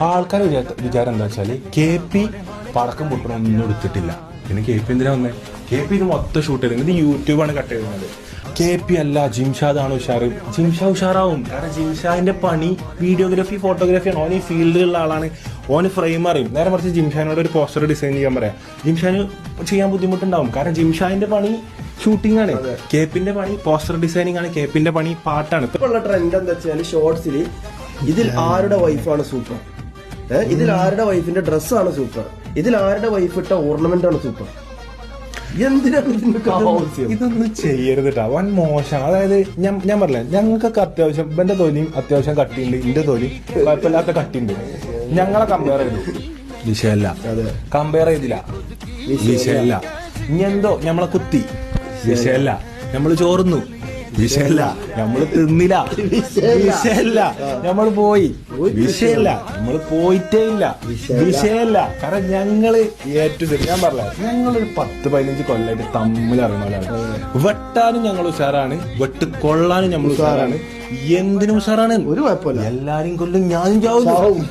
ആൾക്കാർ വിചാരം എന്താ വെച്ചാല് KP പടക്കം പൊട്ടണമൊന്നും എടുത്തിട്ടില്ല. പിന്നെ KP എന്തിനാ വന്നേ? KP ഇത് മൊത്തം ഷൂട്ട് ചെയ്തത്. ഇത് യൂട്യൂബാണ് കട്ട് ചെയ്യുന്നത്. KP അല്ല, ജിംഷാദാണ് ഉഷാറ്. ജിംഷാ ഉഷാറാവും. കാരണം ജിംഷാദിന്റെ പണി വീഡിയോഗ്രാഫി, ഫോട്ടോഗ്രാഫിയാണ്. ഓൻ ഈ ഫീൽഡിലുള്ള ആളാണ്. ഓന് ഫ്രെയിം അറിയും. നേരെ മറിച്ച് ജിംഷാനോട് ഒരു പോസ്റ്റർ ഡിസൈൻ ചെയ്യാൻ പറയാം, ജിംഷാന് ചെയ്യാൻ ബുദ്ധിമുട്ടുണ്ടാവും. കാരണം ജിംഷാദിന്റെ പണി ഷൂട്ടിംഗ് ആണ്, KPന്റെ പണി പോസ്റ്റർ ഡിസൈനിങ് ആണ്, KPന്റെ പണി പാട്ടാണ്. ഇപ്പൊ ഉള്ള ട്രെൻഡ് എന്താ വെച്ചാൽ ഷോർട്സിൽ ഇതിൽ ആരുടെ വൈഫാണ് സൂപ്പർ, ഇതിൽ ആരുടെ വൈഫിന്റെ ഡ്രസ്സാണ് സൂപ്പർ, ഇതിൽ ആരുടെ വൈഫ് ഇട്ട ഓർണമെന്റ് ആണ് സൂപ്പർ. എന്തിനാണ് ഇതൊന്നും ചെയ്യരുത് കേട്ടോ, വൻ മോശമാണ്. അതായത് ഞാൻ പറഞ്ഞില്ല, ഞങ്ങൾക്കൊക്കെ അത്യാവശ്യം എന്റെ തൊലിയും അത്യാവശ്യം കട്ടിയുണ്ട്, എന്റെ തൊലി കുഴപ്പമില്ലാത്ത കട്ടിയുണ്ട്. ഞങ്ങളെ കമ്പയർ ചെയ്തു വിഷയമല്ല, കമ്പയർ ചെയ്തില്ല വിഷയമല്ല. ഇനി എന്തോ നമ്മളെ കുത്തി വിഷയമല്ല, നമ്മള് ചോർന്നു വിഷയമല്ല, നമ്മള് തിന്നില്ല വിഷയമല്ല, നമ്മള് പോയി വിഷയമല്ല, നമ്മള് പോയിട്ടേ ഇല്ല വിഷയമല്ല. കാരണം ഞങ്ങള് ഏറ്റവും ഞാൻ പറഞ്ഞ ഞങ്ങളൊരു 10-15 കൊല്ലായിട്ട് തമ്മിൽ അറിയണവരാണ്. വെട്ടാനും ഞങ്ങൾ ഉഷാറാണ്, വെട്ട് കൊള്ളാനും നമ്മൾ ഉഷാറാണ്, എന്തിനും ഉഷാറാണ്. ഒരു കുഴപ്പമില്ല, എല്ലാരും കൊല്ലും ഞാനും ചാവും.